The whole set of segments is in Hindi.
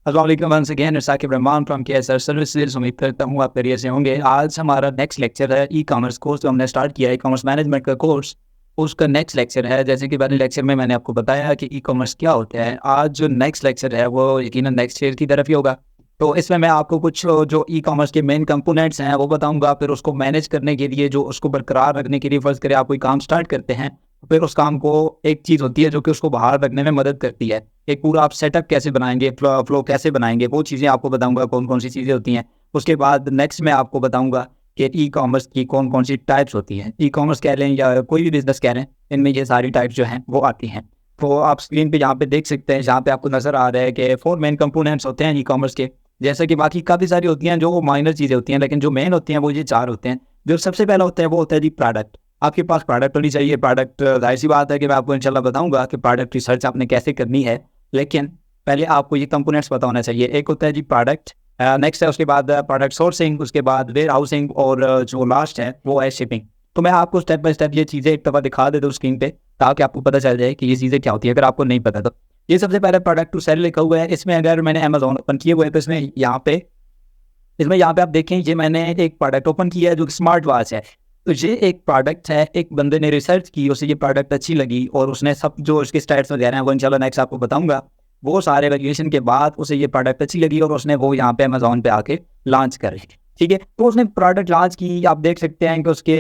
अस्सलाम वालेकुम once again Saqib Rahman from KSR services. उम्मीद करता हूँ आप बढ़िया से होंगे। आज हमारा नेक्स्ट लेक्चर है ई कॉमर्स कोर्स जो हमने स्टार्ट किया है, ई कॉमर्स मैनेजमेंट का कोर्स। उसका नेक्स्ट लेक्चर है। जैसे कि पहले लेक्चर में मैंने आपको बताया कि ई कॉमर्स क्या होता है, आज जो नेक्स्ट लेक्चर है वो यकीनन नेक्स्ट ईयर की तरफ ही होगा। तो इसमें मैं आपको कुछ जो ई कॉमर्स के मेन कंपोनेंट्स हैं वो बताऊंगा। फिर उसको मैनेज करने के लिए, जो उसको बरकरार रखने के लिए, फर्ज करें आप कोई काम स्टार्ट करते हैं, फिर उस काम को एक चीज़ होती है जो कि उसको बाहर रखने में मदद करती है। एक पूरा आप सेटअप कैसे बनाएंगे, फ्लो कैसे बनाएंगे, वो चीज़ें आपको बताऊंगा कौन कौन सी चीज़ें होती हैं। उसके बाद नेक्स्ट मैं आपको बताऊंगा कि ई कॉमर्स की कौन कौन सी टाइप्स होती हैं। ई कॉमर्स कह लें या कोई भी बिजनेस कह लें, इनमें ये सारी टाइप्स जो हैं वो आती हैं। तो आप स्क्रीन पे यहाँ पे देख सकते हैं, जहाँ पे आपको नज़र आ रहा है कि 4 मेन कंपोनेंट्स होते हैं ई कॉमर्स के। जैसे कि बाकी काफ़ी सारी होती हैं जो माइनर चीज़ें होती हैं, लेकिन जो मेन होती हैं वो ये 4 होते हैं। जो सबसे पहला होता है वो होता है जी प्रोडक्ट। आपके पास प्रोडक्ट होनी चाहिए। प्रोडक्ट जाहिर सी बात है कि मैं आपको इंशाल्लाह बताऊंगा कि प्रोडक्ट रिसर्च आपने कैसे करनी है, लेकिन पहले आपको ये कंपोनेंट्स पता होना चाहिए। एक होता है जी प्रोडक्ट, नेक्स्ट है उसके बाद प्रोडक्ट सोर्सिंग, उसके बाद वेयर हाउसिंग, और जो लास्ट है वो है शिपिंग। तो मैं आपको स्टेप बाय स्टेप ये चीज़ें एक दफ़ा दिखा देता हूँ स्क्रीन पे, ताकि आपको पता चल जाए कि ये चीज़ें क्या होती है, अगर आपको नहीं पता तो। ये सबसे पहले प्रोडक्ट टू सेल लिखा हुआ है। इसमें अगर मैंने अमेजोन ओपन किए हुए है तो इसमें यहाँ पे आप देखें, ये मैंने एक प्रोडक्ट ओपन किया है जो स्मार्ट वॉच है। तो ये एक प्रोडक्ट है, एक बंदे ने रिसर्च की, उसे ये प्रोडक्ट अच्छी लगी और उसने सब जो उसके स्टैट्स वगैरह हैं वो इंशाल्लाह नेक्स्ट आपको बताऊंगा। वो सारे वैल्यूएशन के बाद उसे ये प्रोडक्ट अच्छी लगी और उसने वो यहाँ पे अमेजोन पे आके लॉन्च करी। ठीक है, तो उसने प्रोडक्ट लॉन्च की। आप देख सकते हैं कि उसके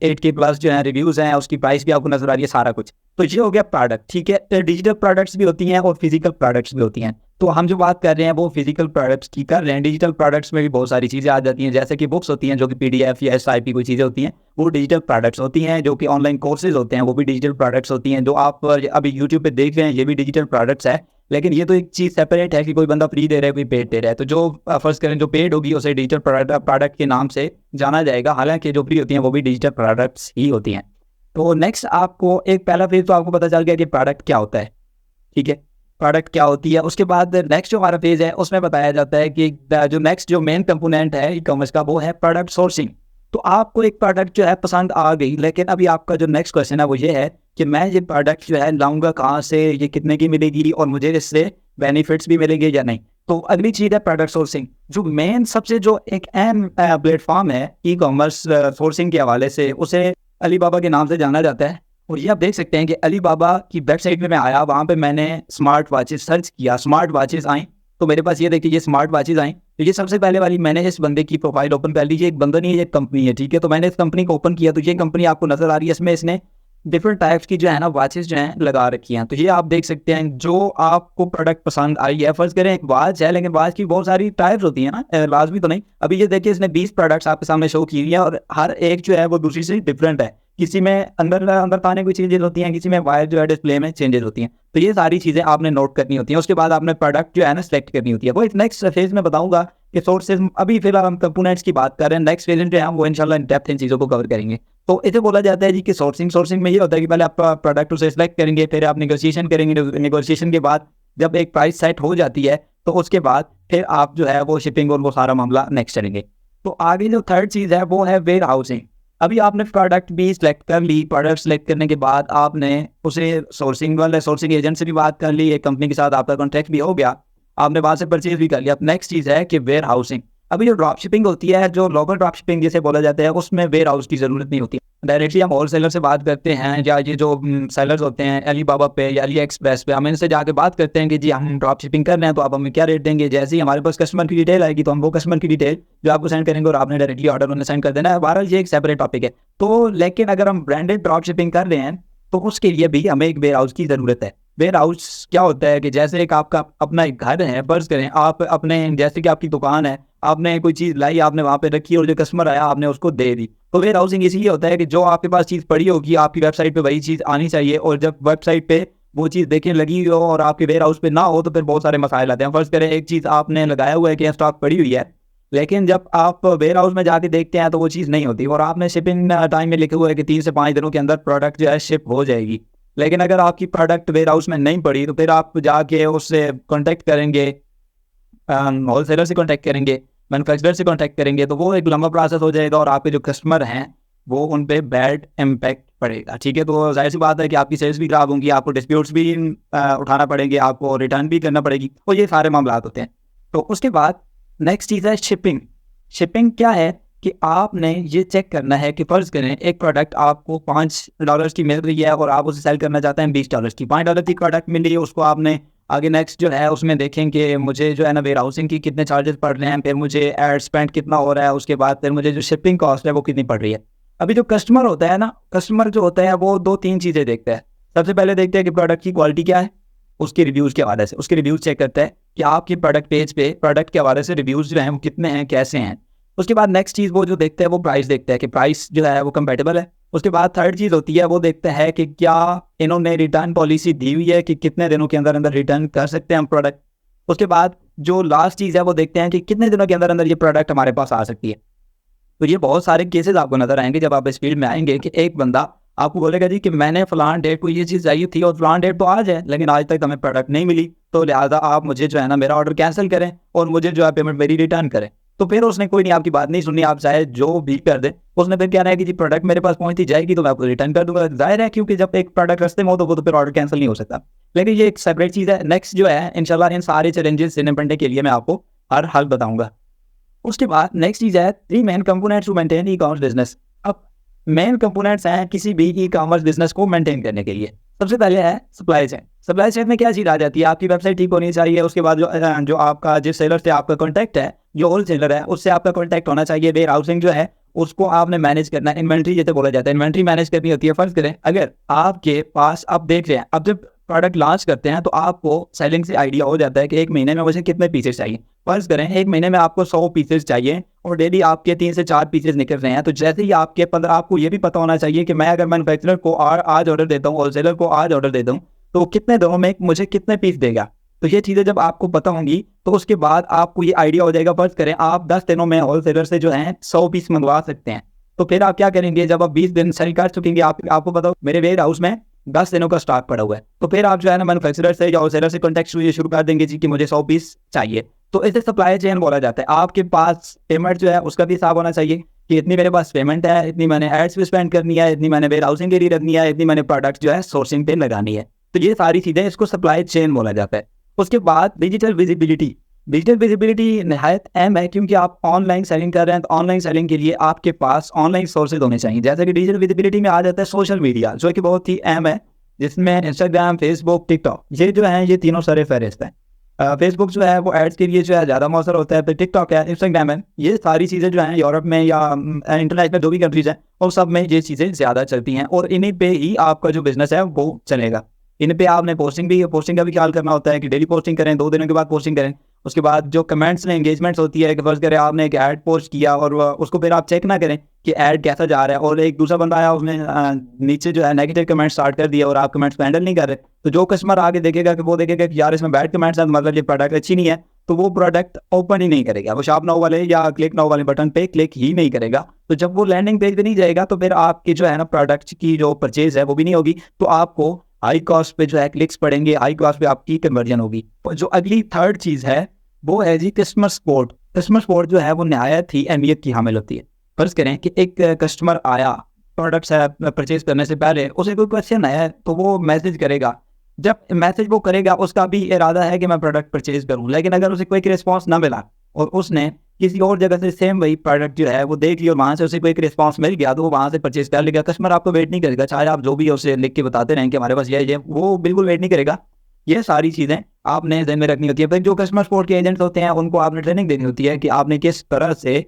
8K प्लस जो है रिव्यूज़ हैं, उसकी प्राइस भी आपको नजर आ रही है, सारा कुछ। तो ये हो गया प्रोडक्ट। ठीक है, तो डिजिटल प्रोडक्ट्स भी होती हैं और फिजिकल प्रोडक्ट्स भी होती हैं। तो हम जो बात कर रहे हैं वो फिजिकल प्रोडक्ट्स की कर रहे हैं। डिजिटल प्रोडक्ट्स में भी बहुत सारी चीज़ें आ जाती हैं, जैसे कि बुक्स होती हैं जो कि PDF या SIP कोई चीज़ें होती हैं, वो डिजिटल प्रोडक्ट्स होती हैं। जो कि ऑनलाइन कोर्सेज होते हैं वो भी डिजिटल प्रोडक्ट्स होती हैं। जो आप अभी यूट्यूब पे देख रहे हैं ये भी डिजिटल प्रोडक्ट्स है। लेकिन ये तो एक चीज़ सेपरेट है कि कोई बंदा फ्री दे रहा है, कोई पेड दे रहा है। तो जो फर्स्ट करें जो पेड होगी उसे डिजिटल प्रोडक्ट के नाम से जाना जाएगा, हालांकि जो फ्री होती हैं वो भी डिजिटल प्रोडक्ट्स ही होती हैं। तो नेक्स्ट आपको एक पहला फेज तो आपको पता चल गया कि प्रोडक्ट क्या होता है। ठीक है, प्रोडक्ट क्या होती है। उसके बाद नेक्स्ट जो हमारा फेज है उसमें बताया जाता है कि जो नेक्स्ट जो मेन कंपोनेंट है ई कॉमर्स का वो है प्रोडक्ट सोर्सिंग। तो आपको एक प्रोडक्ट जो है पसंद आ गई, लेकिन अभी आपका जो नेक्स्ट क्वेश्चन है वो ये है कि मैं ये प्रोडक्ट जो है लाऊंगा कहाँ से, ये कितने की मिलेगी और मुझे इससे बेनिफिट्स भी मिलेंगे या नहीं। तो अगली चीज़ है प्रोडक्ट सोर्सिंग। जो मेन सबसे जो एक अहम प्लेटफॉर्म है ई कॉमर्स सोर्सिंग के हवाले से, उसे अलीबाबा के नाम से जाना जाता है। और ये आप देख सकते हैं कि अलीबाबा की वेबसाइट पे मैं आया, वहाँ पे मैंने स्मार्ट वॉचेस सर्च किया, स्मार्ट वॉचेस आई, तो मेरे पास ये देखिए ये स्मार्ट वॉचेस आई। तो ये सबसे पहले वाली मैंने इस बंदे की प्रोफाइल ओपन कर ली। ये एक बंदा नहीं है, ये कंपनी है। ठीक है, तो मैंने इस कंपनी को ओपन किया, तो ये कंपनी आपको नजर आ रही है। इसमें इसने डिफरेंट टाइप्स की जो है ना वॉचेस जो हैं लगा रखी हैं। तो ये आप देख सकते हैं जो आपको प्रोडक्ट पसंद आई है। फर्ज करें एक वॉच है, लेकिन वॉच की बहुत सारी टाइप्स होती है ना, लाजमी तो नहीं। अभी ये देखिए इसने 20 प्रोडक्ट्स आपके सामने शो की हुई है और हर एक जो है वो दूसरी से डिफरेंट है। किसी में अंदर अंदर खाने की चेंजेस होती हैं, किसी में वायर जो है डिस्प्ले में चेंजेस होती हैं। तो ये सारी चीज़ें आपने नोट करनी होती हैं। उसके बाद आपने प्रोडक्ट जो है ना सेलेक्ट करनी होती है। वो इस नेक्स्ट फेज में बताऊंगा कि सोर्सेज। अभी फिलहाल हम कंपोनेंट्स की बात कर रहे हैं, नेक्स्ट फेज जो है वो इंशाल्लाह इन डेप्थ इन चीज़ों को कवर करेंगे। तो इसे बोला जाता है जी कि सोर्सिंग में ये होता है कि पहले आप प्रोडक्ट उसे सेलेक्ट करेंगे, फिर आप नेगोशिएशन करेंगे। नेगोशिएशन के बाद जब एक प्राइस सेट हो जाती है तो उसके बाद फिर आप जो है वो शिपिंग और वो सारा मामला नेक्स्ट करेंगे। तो आगे जो थर्ड चीज़ है वो है वेयर हाउसिंग। अभी आपने प्रोडक्ट भी सिलेक्ट कर ली, प्रोडक्ट सेलेक्ट करने के बाद आपने उसे सोर्सिंग एजेंट से भी बात कर ली, एक कंपनी के साथ आपका कॉन्ट्रैक्ट भी हो गया, आपने वहाँ से परचेज भी कर लिया। अब नेक्स्ट चीज़ है कि वेयर हाउसिंग। अभी जो ड्रॉप शिपिंग होती है, जो लोकल ड्रॉप शिपिंग जिसे बोला जाता है, उसमें वेयर हाउस की ज़रूरत नहीं होती। डायरेक्टली हम होल सेलर से बात करते हैं, या ये जो सेलर्स होते हैं अलीबाबा पे या अली एक्सप्रेस पे, हम इनसे जाके बात करते हैं कि जी हम ड्रॉप शिपिंग कर रहे हैं, तो आप हमें क्या रेट देंगे। जैसे ही हमारे पास कस्टमर की डिटेल आएगी तो हम वो कस्टमर की डिटेल जो आपको सेंड करेंगे और आपने डायरेक्टली ऑर्डर उन्हें सेंड कर देना है। बहरहाल ये एक सेपरेट टॉपिक है। तो लेकिन अगर हम ब्रांडेड ड्रॉप शिपिंग कर रहे हैं तो उसके लिए भी हमें एक वेयर हाउस की ज़रूरत है। वेयर हाउस क्या होता है कि जैसे एक आपका अपना एक घर है, फर्ज करें आप अपने, जैसे कि आपकी दुकान है, आपने कोई चीज़ लाई, आपने वहाँ पे रखी और जो कस्टमर आया आपने उसको दे दी। तो वेयर हाउसिंग इसीलिए होता है कि जो आपके पास चीज़ पड़ी होगी आपकी वेबसाइट पे वही चीज़ आनी चाहिए, और जब वेबसाइट पे वो चीज़ देखने लगी हो और आपके वेयर हाउस पे ना हो तो फिर बहुत सारे मसाइल आते हैं। फर्ज करें एक चीज़ आपने लगाया हुआ है कि स्टॉक पड़ी हुई है, लेकिन जब आप वेयर हाउस में जाके देखते हैं तो वो चीज़ नहीं होती, और आपने शिपिंग टाइम में लिखा हुआ है कि 3 से 5 दिनों के अंदर प्रोडक्ट जो है शिप हो जाएगी। लेकिन अगर आपकी प्रोडक्ट वेयर हाउस में नहीं पड़ी तो फिर आप जाके उससे कॉन्टेक्ट करेंगे, होल सेलर से कॉन्टेक्ट करेंगे, मैनुफैक्चरर से कॉन्टेक्ट करेंगे, तो वो एक लंबा प्रोसेस हो जाएगा और आपके जो कस्टमर हैं वो उन पे बैड इम्पैक्ट पड़ेगा। ठीक है, तो जाहिर सी बात है कि आपकी सेल्स भी खराब होंगी, आपको डिस्प्यूट्स भी उठाना पड़ेंगे, आपको रिटर्न भी करना पड़ेगी, और ये सारे मामला होते हैं। तो उसके बाद नेक्स्ट चीज़ है शिपिंग। शिपिंग क्या है कि आपने ये चेक करना है कि फ़र्ज़ करें एक प्रोडक्ट आपको $5 की मिल रही है और आप उसे सेल करना चाहते हैं $20 की। $5 की प्रोडक्ट मिली है, उसको आपने आगे नेक्स्ट जो है उसमें देखें कि मुझे जो है ना वेयर हाउसिंग की कितने चार्जेस पड़ रहे हैं, फिर मुझे एड स्पेंड कितना हो रहा है, उसके बाद फिर मुझे जो शिपिंग कॉस्ट है वो कितनी पड़ रही है। अभी जो कस्टमर होता है ना, कस्टमर जो होता है वो 2-3 चीज़ें देखता है। सबसे पहले देखते हैं कि प्रोडक्ट की क्वालिटी क्या है, उसके रिव्यूज़ के हवाले से उसके रिव्यूज़ चेक करता है कि आपके प्रोडक्ट पेज पे प्रोडक्ट के हवाले से रिव्यूज़ जो हैं वो कितने हैं, कैसे हैं। उसके बाद नेक्स्ट चीज़ वो जो देखता है वो प्राइस देखता है कि प्राइस जो है वो कंपेटेबल है। उसके बाद थर्ड चीज़ होती है वो देखता है कि क्या इन्होंने रिटर्न पॉलिसी दी हुई है कि कितने दिनों के अंदर अंदर रिटर्न कर सकते हैं हम प्रोडक्ट। उसके बाद जो लास्ट चीज़ है वो देखते हैं कि कितने दिनों के अंदर अंदर ये प्रोडक्ट हमारे पास आ सकती है। तो ये बहुत सारे केसेस आपको नजर आएंगे जब आप इस फील्ड में आएंगे कि एक बंदा आपको बोलेगा जी कि मैंने फलान डेट को ये चीज़ चाहिए थी और फलान डेट तो आज है लेकिन आज तक हमें प्रोडक्ट नहीं मिली, तो लिहाजा आप मुझे जो है ना मेरा ऑर्डर कैंसिल करें और मुझे जो है पेमेंट मेरी रिटर्न करें। तो फिर उसने कोई नहीं आपकी बात नहीं सुननी, आप चाहे जो भी कर दें, उसने फिर क्या है कि जी प्रोडक्ट मेरे पास पहुंचती जाएगी तो मैं आपको रिटर्न कर दूंगा। जाहिर है क्योंकि जब एक प्रोडक्ट रस्ते में हो तो वो तो फिर ऑर्डर कैंसिल नहीं हो सकता। लेकिन ये एक सेपरेट चीज़ है। नेक्स्ट जो है इंशाल्लाह इन सारे चैलेंजेस से निपटने के लिए मैं आपको हर हल बताऊंगा। उसके बाद नेक्स्ट चीज़ है 3 main components to maintain e commerce business. अब मेन कंपोनेंट्स हैं किसी भी ई कॉमर्स बिजनेस को मेंटेन करने के लिए। सबसे पहले है सप्लाई चेन। सप्लाई चेन में क्या चीज़ आ जाती है, आपकी वेबसाइट ठीक होनी चाहिए। उसके बाद जो आपका जिस सेलर से आपका कॉन्टैक्ट है, जो होल सेलर है उससे आपका कॉन्टैक्ट होना चाहिए। वेयर हाउसिंग जो है उसको आपने मैनेज करना है। इन्वेंट्री जैसे बोला जाता है, इन्वेंट्री मैनेज करनी होती है। फर्ज करें अगर आपके पास आप देख रहे हैं, अब जब प्रोडक्ट लॉन्च करते हैं तो आपको सेलिंग से आइडिया हो जाता है कि एक महीने में मुझे कितने पीसेस चाहिए। फर्ज करें एक महीने में आपको 100 पीसेस चाहिए और डेली आपके 3 से 4 पीसेस निकल रहे हैं, तो जैसे ही आपके 15 आपको ये भी पता होना चाहिए कि मैं अगर मैन्युफैक्चरर को आज ऑर्डर देता हूँ, होलसेलर को आज ऑर्डर देता हूँ, तो कितने दिनों में मुझे कितने पीस देगा। तो ये चीज़ें जब आपको पता होंगी तो उसके बाद आपको ये आइडिया हो जाएगा। फर्ज करें आप 10 दिनों में होलसेलर से जो है 100 पीस मंगवा सकते हैं, तो फिर आप क्या करेंगे, जब आप 20 दिन सेल कर चुकेंगे, आपको बताओ मेरे वेयर हाउस में 10 दिनों का स्टॉक पड़ा हुआ है, तो फिर आप जो है ना मैन्युफैक्चरर से या होलसेलर से कॉन्टैक्ट शुरू कर देंगे जी कि मुझे 100 पीस चाहिए। तो इसे सप्लाई चेन बोला जाता है। आपके पास पेमेंट जो है उसका भी हिसाब होना चाहिए कि इतनी मेरे पास पेमेंट है, इतनी मैंने एड्स पे स्पेंड करनी है, इतनी मैंने वेयर हाउसिंग के लिए रखनी है, इतनी मैंने प्रोडक्ट जो है सोर्सिंग पे लगानी है। तो ये सारी चीज़ें इसको सप्लाई चेन बोला जाता है। उसके बाद डिजिटल विजिबिलिटी। डिजिटल विजिबिलिटी नहायत अहम है क्योंकि आप ऑनलाइन सेलिंग कर रहे हैं, तो ऑनलाइन सेलिंग के लिए आपके पास ऑनलाइन सोर्सेज होने चाहिए। जैसे कि डिजिटल विजिबिलिटी में आ जाता है सोशल मीडिया, जो कि बहुत ही अहम है, जिसमें इंस्टाग्राम, फेसबुक, टिकटॉक ये जो है ये तीनों सरे फहरिस्त हैं। फेसबुक जो है वो एड्स के लिए जो है ज़्यादा मौसर होता है, फिर टिकटॉक है, इंस्टाग्राम है। ये सारी चीज़ें जो हैं यूरोप में या इंटरनेशनल जो भी कंट्रीज़ हैं और सब में ये चीज़ें ज़्यादा चलती हैं और इन्हीं पे ही आपका जो बिज़नेस है वो चलेगा। इन पे आपने पोस्टिंग का भी ख्याल करना होता है कि डेली पोस्टिंग करें, 2 दिनों के बाद पोस्टिंग करें। उसके बाद जो कमेंट्स में एंगेजमेंट्स होती है कि फर्ज करें आपने एक ऐड पोस्ट किया और उसको फिर आप चेक ना करें कि ऐड कैसा जा रहा है और एक दूसरा बंदा आया उसने नीचे जो है नेगेटिव कमेंट स्टार्ट कर दिया और आप कमेंट्स को हैंडल नहीं कर रहे, तो जो कस्टमर आगे देखेगा कि वो देखेगा कि यार इसमें बैड कमेंट्स हैं, मतलब ये प्रोडक्ट अच्छी नहीं है, तो वो प्रोडक्ट ओपन ही नहीं करेगा। वो शॉप नाउ वाले या क्लिक नाउ वाले बटन पे क्लिक ही नहीं करेगा। तो जब वो लैंडिंग पेज पे नहीं जाएगा तो फिर आपकी जो है ना प्रोडक्ट की जो परचेज है वो भी नहीं होगी, तो आपको हाई कॉस्ट पे जो है क्लिक्स पड़ेंगे, हाई कॉस्ट पे आपकी कन्वर्जन होगी। और जो अगली थर्ड चीज़ है वो है जी कस्टमर सपोर्ट। कस्टमर सपोर्ट जो है वो नहायत ही अहमियत की हामिल होती है। फर्ज करें कि एक कस्टमर आया प्रोडक्ट्स है परचेज करने से पहले, उसे कोई क्वेश्चन है तो वो मैसेज करेगा। जब मैसेज वो करेगा उसका भी इरादा है कि मैं प्रोडक्ट परचेज करूं, लेकिन अगर उसे कोई रिस्पॉन्स ना मिला और उसने किसी और जगह से सेम वही प्रोडक्ट जो है वो देख लिया और वहाँ से उसे कोई रिस्पॉन्स मिल गया तो वो वहाँ से परचेज कर लेगा। कस्टमर आपको वेट नहीं करेगा, चाहे आप जो भी उसे लिख के बताते रहें कि हमारे पास ये वो बिल्कुल वेट नहीं करेगा। ये सारी चीज़ें आपने ध्यान में रखनी होती है। फिर जो कस्टमर सपोर्ट के एजेंट्स होते हैं उनको आपने ट्रेनिंग देनी होती है कि आपने किस तरह से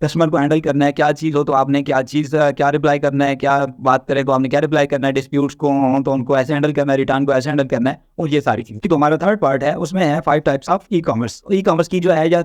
कस्टमर को हैंडल करना है, क्या चीज़ हो तो आपने क्या रिप्लाई करना है, क्या बात करें तो आपने क्या रिप्लाई करना है, डिस्प्यूट्स को हो तो उनको ऐसे हैंडल करना है, रिटर्न को ऐसे हैंडल करना है, और ये सारी चीज़। तो हमारा थर्ड पार्ट है उसमें है 5 types of e commerce. E commerce की जो है या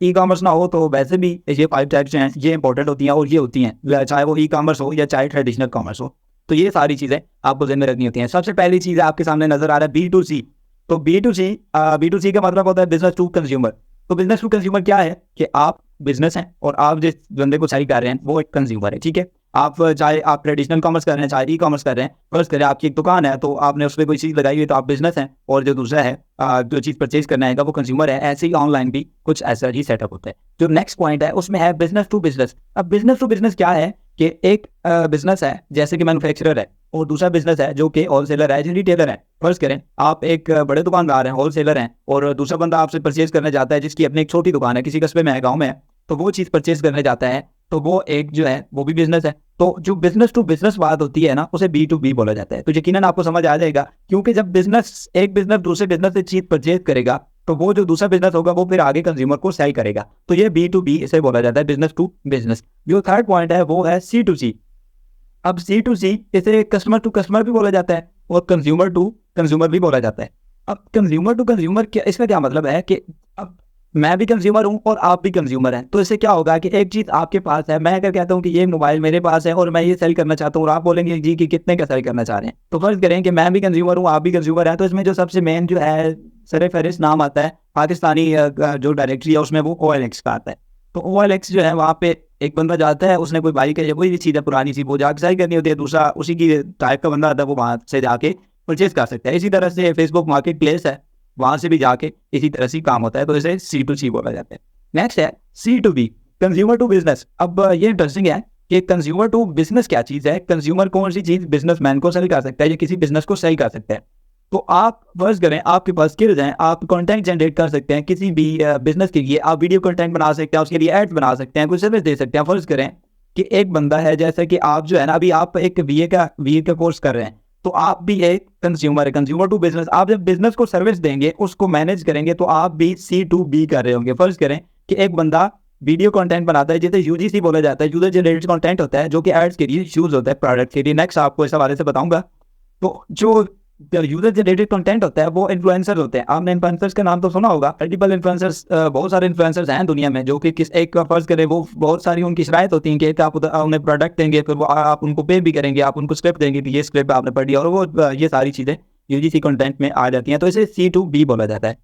ई कॉमर्स ना हो तो वैसे भी ये 5 टाइप्स हैं, ये इंपॉर्टेंट होती हैं और ये होती हैं, चाहे वो ई कॉमर्स हो या चाहे ट्रेडिशनल कॉमर्स हो। तो ये सारी चीज़ें आपको ध्यान में रखनी होती हैं। सबसे पहली चीज़ आपके सामने नजर आ रहा है B2C। तो B2C का मतलब होता है बिजनेस टू कंज्यूमर। तो बिजनेस टू कंज्यूमर क्या है कि आप बिजनेस हैं और आप जिस बंदे को सेल कर रहे हैं वो एक कंज्यूमर है, ठीक है। आप चाहे आप ट्रेडिशनल कॉमर्स कर रहे हैं चाहे ई कॉमर्स कर रहे हैं, फर्ज करें आपकी एक दुकान है तो आपने उस पर कोई चीज़ लगाई हुई तो आप बिजनेस हैं, और जो दूसरा है जो चीज़ परचेज करना है वो कंज्यूमर है। ऐसे ही ऑनलाइन भी कुछ ऐसा ही सेटअप होता है। जो नेक्स्ट पॉइंट है उसमें है बिजनेस टू बिजनेस। अब बिजनेस टू बिजनेस क्या है कि एक बिजनेस है जैसे कि मैन्युफैक्चरर है और दूसरा बिजनेस है जो कि होलसेलर है, रिटेलर है। फर्ज करें आप एक बड़े दुकानदार हैं, होलसेलर हैं, और दूसरा बंदा आपसे परचेज करने जाता है जिसकी अपनी एक छोटी दुकान है, किसी कस्बे में है, गाँव में है, तो वो चीज़ परचेज करने जाता है, तो वो एक जो है वो भी बिजनेस है। तो जो बिजनेस टू बिजनेस बात होती है ना, उसे B2B बोला जाता है। तो यकीनन आपको समझ आ जाएगा, क्योंकि जब एक बिजनेस दूसरे बिजनेस से चीज परचेज करेगा तो वो जो दूसरा बिजनेस होगा वो फिर आगे कंज्यूमर को सेल करेगा। तो ये B2B इसे बोला जाता है, बिजनेस टू बिजनेस। जो थर्ड पॉइंट है वो है C2C। अब C2C इसे कस्टमर टू कस्टमर भी बोला जाता है और कंज्यूमर टू कंज्यूमर भी बोला जाता है। अब कंज्यूमर टू कंज्यूमर क्या, इसका क्या मतलब है कि अब मैं भी कंज्यूमर हूं और आप भी कंज्यूमर हैं, तो इससे क्या होगा कि एक चीज आपके पास है, मैं अगर कहता हूं कि ये मोबाइल मेरे पास है और मैं ये सेल करना चाहता हूं और आप बोलेंगे जी कि कितने का सेल करना चाह रहे हैं, तो फर्ज करें कि मैं भी कंज्यूमर हूं, आप भी कंज्यूमर हैं, तो इसमें जो सबसे मेन जो है सर फहरिस्त नाम आता है पाकिस्तानी जो डायरेक्टरी है उसमें, वो OLX का आता है। तो OLX जो है वहाँ पे एक बंदा जाता है, उसने कोई बाइक है या कोई भी चीज़ है पुरानी सी, वो जाके सेल करनी होती है, दूसरा उसी की टाइप का बंदा आता है, वो वहाँ से जाके परचेज कर सकता है। इसी तरह से फेसबुक मार्केट प्लेस है, वहां से भी जाके इसी तरह से काम होता है, तो इसे C2C बोला जाता है। नेक्स्ट है C2B, कंज्यूमर टू बिजनेस। अब ये इंटरेस्टिंग है कि कंज्यूमर टू बिजनेस क्या चीज है, कंज्यूमर कौन सी चीज बिजनेसमैन को सेल कर सकता है या किसी बिजनेस को सेल कर सकता है। तो आप फर्ज करें आपके पास स्किल्स हैं, आप कंटेंट जनरेट कर सकते हैं, किसी भी बिजनेस के लिए आप वीडियो कंटेंट बना सकते हैं, उसके लिए एड्स बना सकते हैं, कुछ सर्विस दे सकते हैं। फर्ज करें कि एक बंदा है, जैसे कि आप जो है ना, अभी आप एक VA का कोर्स कर रहे हैं, तो आप भी एक कंज्यूमर है, कंज्यूमर टू बिजनेस। आप जब बिजनेस को सर्विस देंगे, उसको मैनेज करेंगे, तो आप भी C2B कर रहे होंगे। फर्ज करें कि एक बंदा वीडियो कंटेंट बनाता है, जिसे UGC बोला जाता है, यूजर जनरेटेड कंटेंट होता है, जो कि एड्स के लिए यूज होता है, प्रोडक्ट के लिए। नेक्स्ट आपको इस हवाले से बताऊंगा। तो जो यूजर जनरेटेड कंटेंट होता है वो इन्फ्लुएंसर होते हैं। आपने इन्फ्लुएंसर्स का नाम तो सुना होगा, मल्टीपल इन्फ्लुएंसर्स, बहुत सारे इन्फ्लुएंसर्स हैं दुनिया में, जो कि किस एक का फर्ज करें, वो बहुत सारी उनकी शरायत होती है कि एक आप उन्हें प्रोडक्ट देंगे, फिर वो आप उनको पे भी करेंगे, आप उनको स्क्रिप्ट देंगे कि ये स्क्रिप्ट आपने पढ़ी, और वो ये सारी चीज़ें UGC कंटेंट में आ जाती हैं, तो इसे C2B बोला जाता है।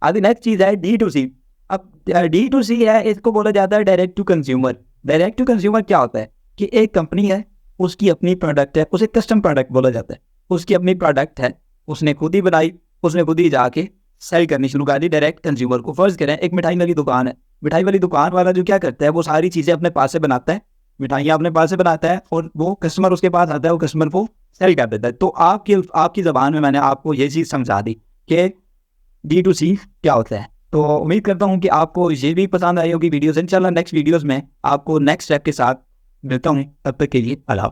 आगे नेक्स्ट चीज़ है D2C। अब D2C है, इसको बोला जाता है direct to consumer. Direct to consumer क्या होता है कि एक कंपनी है, उसकी अपनी प्रोडक्ट है, उसे कस्टम प्रोडक्ट बोला जाता है। उसकी अपनी प्रोडक्ट है, उसने खुद ही बनाई, उसने खुद ही जाके सेल करनी शुरू कर दी डायरेक्ट कंज्यूमर को। फर्ज करें एक मिठाई वाली दुकान है, मिठाई वाली दुकान वाला जो क्या करता है, वो सारी चीज़ें अपने पास से बनाता है, मिठाइयाँ अपने पास से बनाता है, और वो कस्टमर उसके पास आता है, वो कस्टमर को सेल कर देता है। तो आपकी ज़बान में मैंने आपको ये चीज़ समझा दी कि D2C क्या होता है। तो उम्मीद करता हूँ कि आपको ये भी पसंद आई होगी वीडियोस। इंशाल्लाह नेक्स्ट वीडियोस में आपको नेक्स्ट स्टेप के साथ मिलता हूँ, तब तक के लिए अल्लाह।